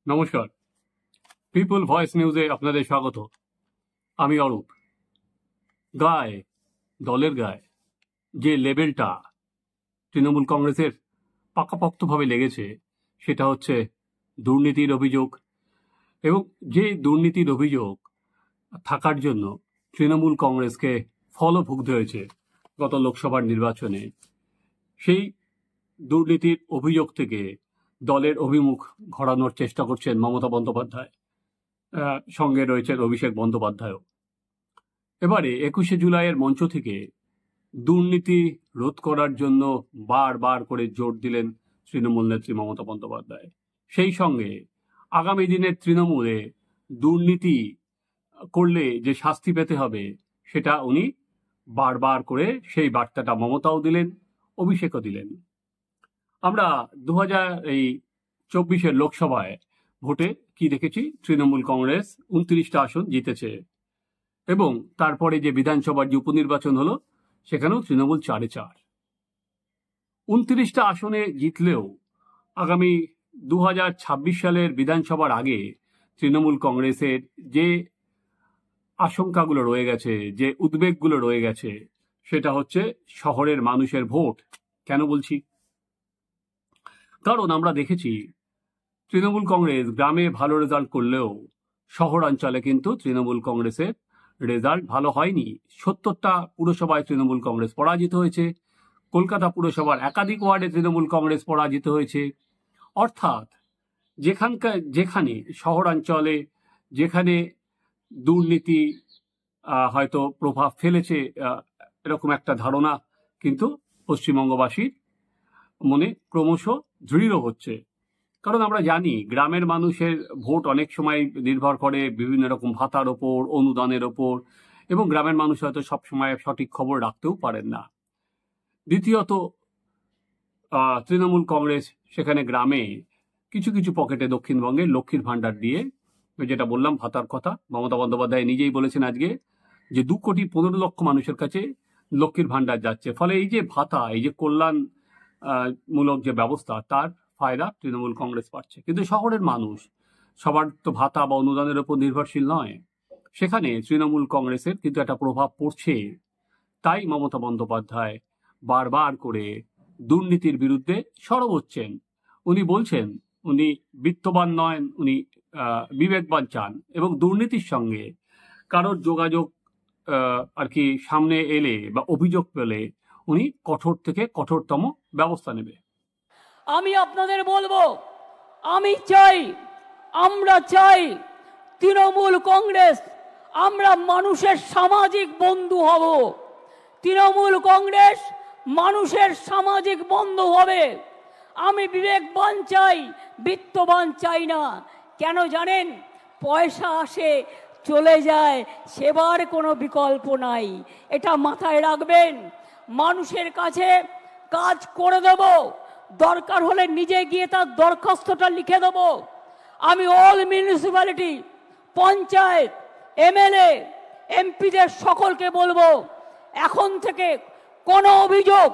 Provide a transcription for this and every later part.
নমস্কার, people voice নিউজে আপনাদের স্বাগত। আমি অরূপ। গায়ে, দলের গায়ে যে লেবেলটা তৃণমূল কংগ্রেসের পাকাপোক্তভাবে লেগেছে সেটা হচ্ছে দুর্নীতির অভিযোগ, এবং যে দুর্নীতির অভিযোগ থাকার জন্য তৃণমূল কংগ্রেসকে ফলও ভুগতে হয়েছে গত লোকসভার নির্বাচনে। সেই দুর্নীতির অভিযোগ থেকে দলের অভিমুখ ঘোরানোর চেষ্টা করছেন মমতা বন্দ্যোপাধ্যায়, সঙ্গে রয়েছেন অভিষেক বন্দ্যোপাধ্যায়ও। এবারে 21শে জুলাইয়ের মঞ্চ থেকে দুর্নীতি রোধ করার জন্য বারবার করে জোর দিলেন তৃণমূল নেত্রী মমতা বন্দ্যোপাধ্যায়। সেই সঙ্গে আগামী দিনের তৃণমূলে দুর্নীতি করলে যে শাস্তি পেতে হবে সেটা উনি বারবার করে সেই বার্তাটা মমতাও দিলেন, অভিষেকও দিলেন। আমরা 2024 লোকসভায় ভোটে কি দেখেছি? তৃণমূল কংগ্রেস 29টা আসন জিতেছে, এবং তারপরে যে বিধানসভার যে উপনির্বাচন হলো সেখানেও তৃণমূল 4-4। 29টা আসনে জিতলেও আগামী 2026 সালের বিধানসভার আগে তৃণমূল কংগ্রেসের যে আশঙ্কাগুলো রয়ে গেছে, যে উদ্বেগগুলো রয়ে গেছে, সেটা হচ্ছে শহরের মানুষের ভোট। কেন বলছি? কারণ আমরা দেখেছি তৃণমূল কংগ্রেস গ্রামে ভালো রেজাল্ট করলেও শহরাঞ্চলে কিন্তু তৃণমূল কংগ্রেসের রেজাল্ট ভালো হয়নি। 70টা পুরসভায় তৃণমূল কংগ্রেস পরাজিত হয়েছে, কলকাতা পুরসভার একাধিক ওয়ার্ডে তৃণমূল কংগ্রেস পরাজিত হয়েছে। অর্থাৎ যেখানে শহরাঞ্চলে যেখানে দুর্নীতি হয়তো প্রভাব ফেলেছে, এরকম একটা ধারণা কিন্তু পশ্চিমবঙ্গবাসীর মনে ক্রমশ দৃঢ় হচ্ছে। কারণ আমরা জানি গ্রামের মানুষের ভোট অনেক সময় নির্ভর করে বিভিন্ন রকম ভাতার ওপর, অনুদানের ওপর, এবং গ্রামের মানুষ হয়তো সবসময় সঠিক খবর রাখতেও পারেন না। দ্বিতীয়ত, তৃণমূল কংগ্রেস সেখানে গ্রামে কিছু কিছু পকেটে দক্ষিণবঙ্গে লক্ষ্মীর ভাণ্ডার দিয়ে, যেটা বললাম ভাতার কথা, মমতা বন্দ্যোপাধ্যায় নিজেই বলেছেন আজকে যে 2,15,00,000 মানুষের কাছে লক্ষ্মীর ভাণ্ডার যাচ্ছে। ফলে এই যে ভাতা, এই যে কল্যাণ মূলক যে ব্যবস্থা, তার ফায়দা তৃণমূল কংগ্রেস পাচ্ছে। কিন্তু শহরের মানুষ সবার তো ভাতা বা অনুদানের উপর নির্ভরশীল নয়, সেখানে তৃণমূল কংগ্রেসের কিন্তু একটা প্রভাব পড়ছে। তাই মমতা বন্দ্যোপাধ্যায় বারবার করে দুর্নীতির বিরুদ্ধে সরব হচ্ছেন। উনি বলছেন উনি বিত্তবান নয়, উনি বিবেকবান চান, এবং দুর্নীতির সঙ্গে কারোর যোগাযোগ আর কি সামনে এলে বা অভিযোগ পেলে উনি কঠোর থেকে কঠোরতম ব্যবস্থা নেবে। আমি আপনাদের বলবো, আমরা চাই তৃণমূল কংগ্রেস, আমরা মানুষের সামাজিক বন্ধু হব। তৃণমূল কংগ্রেস মানুষের সামাজিক বন্ধু হবে। আমি বিবেকবান চাই, বিত্তবান চাই না। কেন জানেন? পয়সা আসে চলে যায়, সেবার কোনো বিকল্প নাই। এটা মাথায় রাখবেন। মানুষের কাছে কাজ করে দেব, দরকার হলে নিজে গিয়ে তার দরখাস্তটা লিখে দেব। আমি অল মিউনিসিপ্যালিটি, পঞ্চায়েত, এমএলএ, এমপিদের সকলকে বলবো, এখন থেকে কোনো অভিযোগ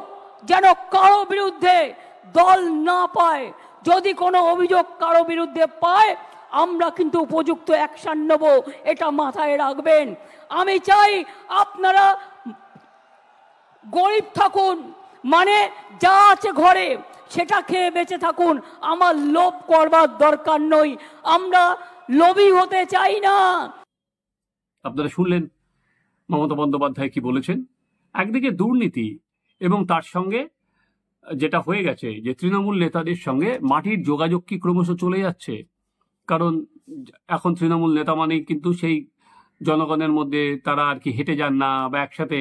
যেন কারো বিরুদ্ধে দল না পায়। যদি কোনো অভিযোগ কারো বিরুদ্ধে পায়, আমরা কিন্তু উপযুক্ত অ্যাকশন নেব, এটা মাথায় রাখবেন। আমি চাই আপনারা গরিব থাকুন, মানে যা আছে ঘরে সেটা খেয়ে বেঁচে থাকুন। আমার লোভ করবার দরকার নই, আমরা লোভী হতে চাই না। আপনারা শুনলেন মমতা বন্দ্যোপাধ্যায় কি বলেছেন। একদিকে দুর্নীতি, এবং তার সঙ্গে যেটা হয়ে গেছে যে তৃণমূল নেতাদের সঙ্গে মাটির যোগাযোগ কি ক্রমশ চলে যাচ্ছে। কারণ এখন তৃণমূল নেতা মানেই কিন্তু সেই জনগণের মধ্যে তারা আর কি হেঁটে যান না, বা একসাথে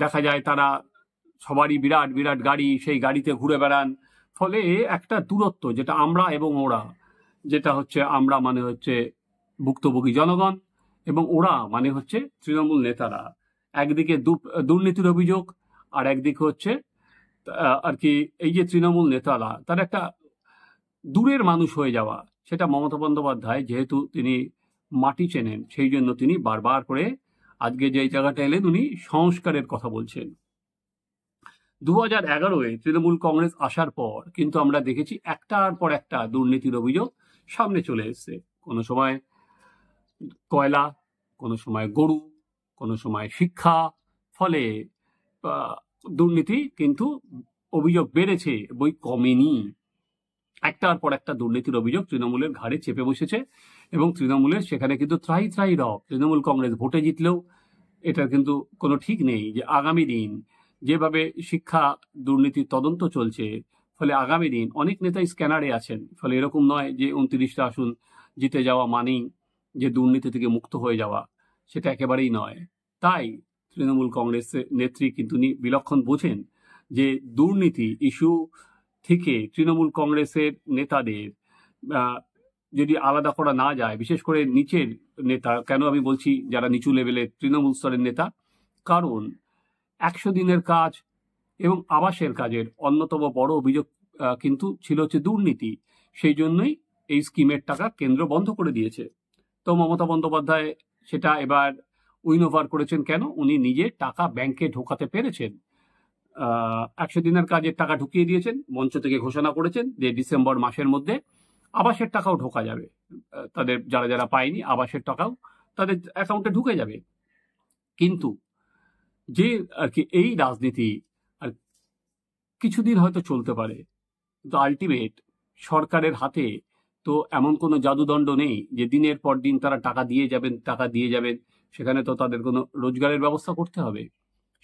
দেখা যায় তারা সবারই বিরাট বিরাট গাড়ি, সেই গাড়িতে ঘুরে বেড়ান। ফলে একটা দূরত্ব, যেটা আমরা এবং ওরা, যেটা হচ্ছে আমরা মানে হচ্ছে ভুক্তভোগী জনগণ, এবং ওরা মানে হচ্ছে তৃণমূল নেতারা। একদিকে দুর্নীতির অভিযোগ, আর একদিকে হচ্ছে আর কি এই যে তৃণমূল নেতারা, তার একটা দূরের মানুষ হয়ে যাওয়া। সেটা মমতা বন্দ্যোপাধ্যায় যেহেতু তিনি মাটি চেনেন, সেই জন্য তিনি বারবার করে আজকে যে জায়গাটা এলেন, উনি সংস্কারের কথা বলছেন। 2011-এ তৃণমূল কংগ্রেস আসার পর কিন্তু আমরা দেখেছি একটার পর একটা দুর্নীতির অভিযোগ সামনে চলে এসছে। কোনো সময় কয়লা, কোনো সময় গরু, কোনো সময় শিক্ষা। ফলে দুর্নীতি কিন্তু অভিযোগ বেড়েছে, বই কমেনি। একটার পর একটা দুর্নীতির অভিযোগ তৃণমূলের ঘাড়ে চেপে বসেছে এবং তৃণমূলের সেখানে কিন্তু ত্রাই ত্রাই রব। তৃণমূল কংগ্রেস ভোটে জিতলেও এটার কিন্তু কোনো ঠিক নেই যে আগামী দিন যেভাবে শিক্ষা দুর্নীতির তদন্ত চলছে, ফলে আগামী দিন অনেক নেতাই স্ক্যানারে আছেন। ফলে এরকম নয় যে 29টা আসন জিতে যাওয়া মানেই যে দুর্নীতি থেকে মুক্ত হয়ে যাওয়া, সেটা একেবারেই নয়। তাই তৃণমূল কংগ্রেসের নেত্রী কিন্তু বিলক্ষণ বোঝেন যে দুর্নীতি ইস্যু থেকে তৃণমূল কংগ্রেসের নেতাদের যদি আলাদা করা না যায়, বিশেষ করে নিচের নেতা, কেন আমি বলছি যারা নিচু লেভেলের তৃণমূল স্তরের নেতা, কারণ 100 দিনের কাজ এবং আবাসের কাজের অন্যতম বড় অভিযোগ কিন্তু ছিল হচ্ছে দুর্নীতি। সেই জন্যই এই স্কিমের টাকা কেন্দ্র বন্ধ করে দিয়েছে। তো মমতা বন্দ্যোপাধ্যায় সেটা এবার উইন ওভার করেছেন। কেন? উনি নিজে টাকা ব্যাংকে ঢোকাতে পেরেছেন। 100 দিনের কাজের টাকা ঢুকিয়ে দিয়েছেন, মঞ্চ থেকে ঘোষণা করেছেন যে ডিসেম্বর মাসের মধ্যে আবাসের টাকাও ঢোকা যাবে। তাদের যারা যারা পায়নি আবাসের টাকাও তাদের অ্যাকাউন্টে ঢুকে যাবে। কিন্তু যে আর কি এই রাজনীতি আর কিছুদিন হয়তো চলতে পারে, কিন্তু আলটিমেট সরকারের হাতে তো এমন কোনো জাদুদণ্ড নেই যে দিনের পর দিন তারা টাকা দিয়ে যাবেন। সেখানে তো তাদের কোনো রোজগারের ব্যবস্থা করতে হবে।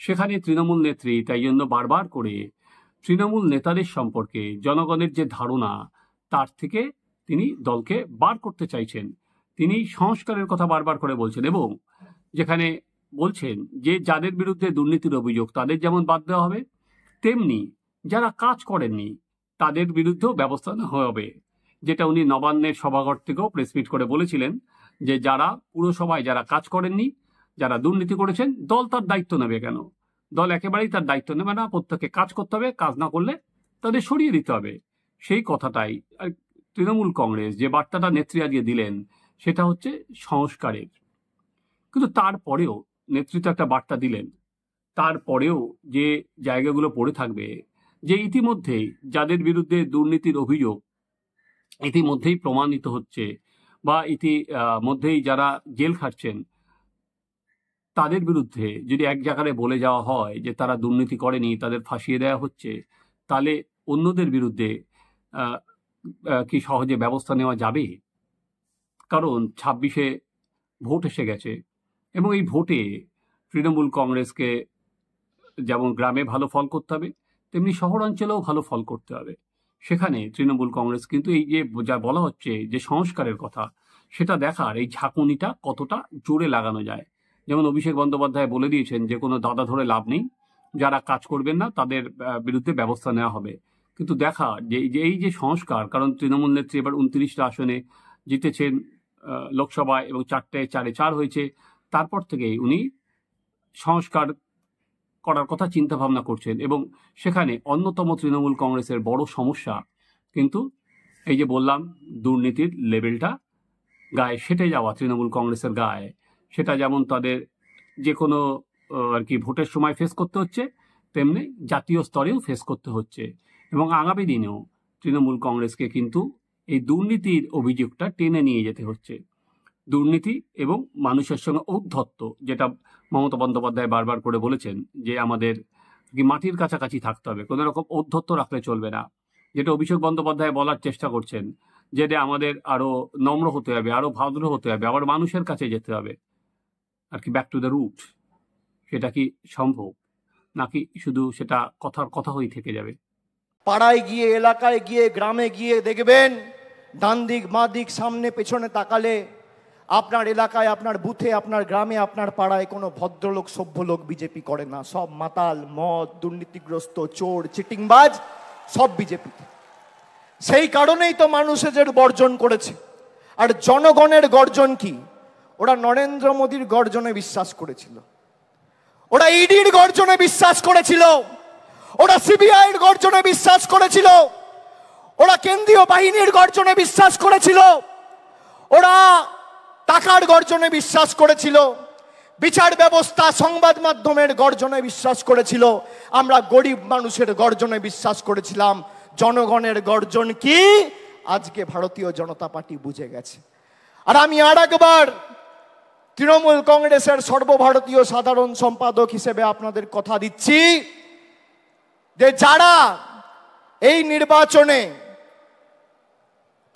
সেখানে তৃণমূল নেত্রী তাই জন্য বারবার করে তৃণমূল নেতাদের সম্পর্কে জনগণের যে ধারণা, তার থেকে তিনি দলকে বার করতে চাইছেন। তিনি সংস্কারের কথা বারবার করে বলছেন এবং যেখানে বলছেন যে যাদের বিরুদ্ধে দুর্নীতির অভিযোগ তাদের যেমন বাদ দেওয়া হবে, তেমনি যারা কাজ করেননি তাদের বিরুদ্ধেও ব্যবস্থা নেওয়া হবে। যেটা উনি নবান্নের সভাঘর থেকেও প্রেসমিট করে বলেছিলেন যে যারা পুরসভায় যারা কাজ করেননি, যারা দুর্নীতি করেছেন, দল তার দায়িত্ব নেবে কেন? দল একেবারেই তার দায়িত্ব নেবে না। প্রত্যেককে কাজ করতে হবে, কাজ না করলে তাদের সরিয়ে দিতে হবে। সেই কথাটাই তৃণমূল কংগ্রেস যে বার্তাটা নেত্রী আজকে দিলেন সেটা হচ্ছে সংস্কারের। কিন্তু তারপরেও নেতৃত্ব একটা বার্তা দিলেন, তারপরেও যে জায়গাগুলো পড়ে থাকবে, যে ইতিমধ্যেই যাদের বিরুদ্ধে দুর্নীতির অভিযোগ ইতিমধ্যেই প্রমাণিত হচ্ছে বা ইতিমধ্যেই যারা জেল খাটছেন, তাদের বিরুদ্ধে যদি এক জায়গায় বলে যাওয়া হয় যে তারা দুর্নীতি করেনি, তাদের ফাঁসিয়ে দেওয়া হচ্ছে, তাহলে অন্যদের বিরুদ্ধে কি সহজে ব্যবস্থা নেওয়া যাবে? কারণ 26-এ ভোট এসে গেছে এবং এই ভোটে তৃণমূল কংগ্রেসকে যেমন গ্রামে ভালো ফল করতে হবে, তেমনি শহরাঞ্চলেও ভালো ফল করতে হবে। সেখানে তৃণমূল কংগ্রেস কিন্তু এই যে যা বলা হচ্ছে যে সংস্কারের কথা, সেটা দেখার এই ঝাঁকুনিটা কতটা জোরে লাগানো যায়। যেমন অভিষেক বন্দ্যোপাধ্যায় বলে দিয়েছেন যে কোনো দাদা ধরে লাভ নেই, যারা কাজ করবেন না তাদের বিরুদ্ধে ব্যবস্থা নেওয়া হবে। কিন্তু দেখা যে এই যে সংস্কার, কারণ তৃণমূল নেত্রী এবার 29টা আসনে জিতেছেন লোকসভায় এবং 4-4-এ 4 হয়েছে, তারপর থেকেই উনি সংস্কার করার কথা চিন্তা ভাবনা করছেন এবং সেখানে অন্যতম তৃণমূল কংগ্রেসের বড় সমস্যা কিন্তু এই যে বললাম দুর্নীতির লেভেলটা গায়ে সেটে যাওয়া তৃণমূল কংগ্রেসের গায়ে, সেটা যেমন তাদের যে কোনো আর কি ভোটের সময় ফেস করতে হচ্ছে, তেমনি জাতীয় স্তরেও ফেস করতে হচ্ছে। এবং আগামী দিনেও তৃণমূল কংগ্রেসকে কিন্তু এই দুর্নীতির অভিযোগটা টেনে নিয়ে যেতে হচ্ছে। দুর্নীতি এবং মানুষের সঙ্গে ঔদ্ধত্য, যেটা মমতা বন্দ্যোপাধ্যায় বারবার করে বলেছেন যে আমাদের মাটির কাছাকাছি থাকতে হবে, কোনো রকম ঔদ্ধত্য রাখলে চলবে না। যেটা অভিষেক বন্দ্যোপাধ্যায় বলার চেষ্টা করছেন যে আমাদের আরো নম্র হতে হবে, আরো ভদ্র হতে হবে, আবার মানুষের কাছে যেতে হবে, আর কি ব্যাক টু দ্য রুট। সেটা কি সম্ভব, নাকি শুধু সেটা কথার কথা হয়েই থেকে যাবে? পাড়ায় গিয়ে, এলাকায় গিয়ে, গ্রামে গিয়ে দেখবেন ডান দিক বাঁ দিক সামনে পেছনে তাকালে আপনার এলাকায়, আপনার বুথে, আপনার গ্রামে, আপনার পাড়ায় কোনো ভদ্রলোক সভ্য লোক বিজেপি করে না। সব মাতাল, মদ, দুর্নীতিগ্রস্ত, চোর, চিটিংবাজ, সব বিজেপি। সেই কারণেই তো মানুষ এদের বর্জন করেছে। আর জনগণের গর্জন কি? ওরা নরেন্দ্র মোদীর গর্জনে বিশ্বাস করেছিল, ওরা ইডির গর্জনে বিশ্বাস করেছিল, ওরা সিবিআইয়ের গর্জনে বিশ্বাস করেছিল, ওরা কেন্দ্রীয় বাহিনীর গর্জনে বিশ্বাস করেছিল, ওরা টাকার গর্জনে বিশ্বাস করেছিল, বিচার ব্যবস্থা, সংবাদ মাধ্যমের গর্জনে বিশ্বাস করেছিল। আমরা গরিব মানুষের গর্জনে বিশ্বাস করেছিলাম। জনগণের গর্জন কি? আজকে ভারতীয় জনতা পার্টি বুঝে গেছে। আর আমি আর একবার তৃণমূল কংগ্রেসের সর্বভারতীয় সাধারণ সম্পাদক হিসেবে আপনাদের কথা দিচ্ছি যে যারা এই নির্বাচনে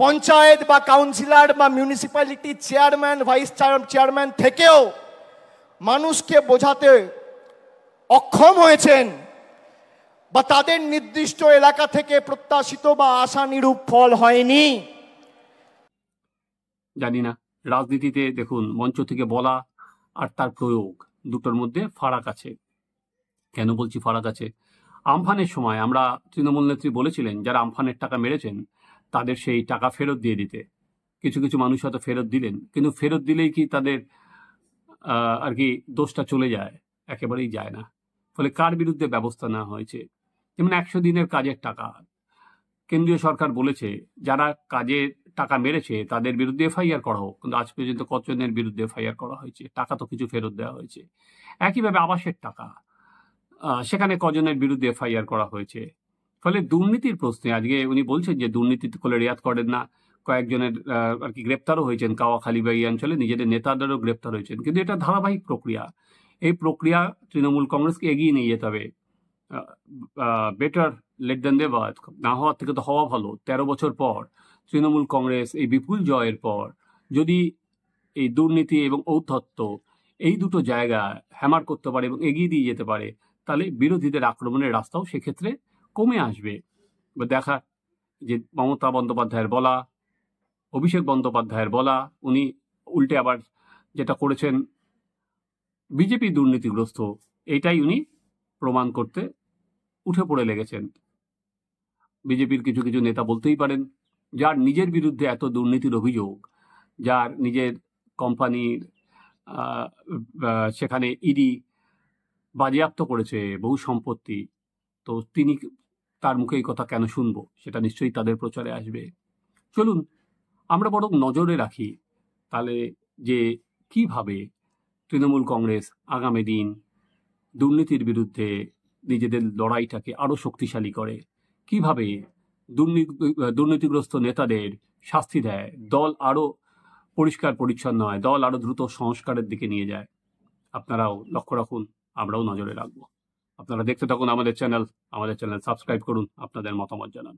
পঞ্চায়েত বা কাউন্সিলর বা মিউনিসিপ্যালিটি চেয়ারম্যান ভাইস চেয়ারম্যান থেকেও মানুষকে বোঝাতে অক্ষম হয়েছেন বা তাদের নির্দিষ্ট এলাকা থেকে প্রত্যাশিত বা আশানুরূপ ফল হয়নি, জানি না, রাজনীতিতে দেখুন মঞ্চ থেকে বলা আর তার প্রয়োগ দুটোর মধ্যে ফারাক আছে। কেন বলছি ফারাক আছে? আমফানের সময় আমরা তৃণমূল নেত্রী বলেছিলেন যারা আমফানের টাকা মেরেছেন তাদের সেই টাকা ফেরত দিয়ে দিতে। কিছু কিছু মানুষ হয়তো ফেরত দিলেন, কিন্তু ফেরত দিলেই কি তাদের আর কি দোষটা চলে যায়? একেবারেই যায় না। ফলে কার বিরুদ্ধে ব্যবস্থা নেওয়া হয়েছে? যেমন 100 দিনের কাজের টাকা কেন্দ্রীয় সরকার বলেছে যারা কাজের টাকা মেরেছে তাদের বিরুদ্ধে এফআইআর করা হোক, কিন্তু আজ পর্যন্ত কতজনের বিরুদ্ধে এফআইআর করা হয়েছে? টাকা তো কিছু ফেরত দেওয়া হয়েছে। একইভাবে আবাসের টাকা, সেখানে কজনের বিরুদ্ধে এফআইআর করা হয়েছে? ফলে দুর্নীতির প্রশ্নে আজকে উনি বলছেন যে দুর্নীতি করলে রেয়াত করেন না। কয়েকজনের আর কি গ্রেপ্তারও হয়েছেন, কাওয়াখালী বা এই অঞ্চলে নিজেদের নেতাদেরও গ্রেপ্তার হয়েছেন। কিন্তু এটা ধারাবাহিক প্রক্রিয়া। এই প্রক্রিয়া তৃণমূল কংগ্রেসকে এগিয়ে নিয়ে যেতে হবে। বেটার লেট দেন নেভার, না হওয়ার থেকে তো হওয়া ভালো। 13 বছর পর তৃণমূল কংগ্রেস এই বিপুল জয়ের পর যদি এই দুর্নীতি এবং ঔদ্ধত্য এই দুটো জায়গা হ্যামার করতে পারে এবং এগিয়ে দিয়ে যেতে পারে, তাহলে বিরোধীদের আক্রমণের রাস্তাও সেক্ষেত্রে কমে আসবে। দেখা যে মমতা বন্দ্যোপাধ্যায়ের বলা, অভিষেক বন্দ্যোপাধ্যায়ের বলা, উনি উল্টে আবার যেটা করেছেন বিজেপি দুর্নীতিগ্রস্ত, এটাই উনি প্রমাণ করতে উঠে পড়ে লেগেছেন। বিজেপির কিছু কিছু নেতা বলতেই পারেন যার নিজের বিরুদ্ধে এত দুর্নীতির অভিযোগ, যার নিজের কোম্পানির সেখানে ইডি বাজেয়াপ্ত করেছে বহু সম্পত্তি, তো তিনি তার মুখে এই কথা কেন শুনবো? সেটা নিশ্চয়ই তাদের প্রচারে আসবে। চলুন আমরা বরং নজরে রাখি তাহলে যে কিভাবে তৃণমূল কংগ্রেস আগামী দিন দুর্নীতির বিরুদ্ধে নিজেদের লড়াইটাকে আরো শক্তিশালী করে, কিভাবে দুর্নীতিগ্রস্ত নেতাদের শাস্তি দেয়, দল আরো পরিষ্কার পরিচ্ছন্ন হয়, দল আরো দ্রুত সংস্কারের দিকে নিয়ে যায়। আপনারাও লক্ষ্য রাখুন, আমরাও নজরে রাখবো। আপনারা দেখতে থাকুন আমাদের চ্যানেল সাবস্ক্রাইব করুন, আপনাদের মতামত জানান।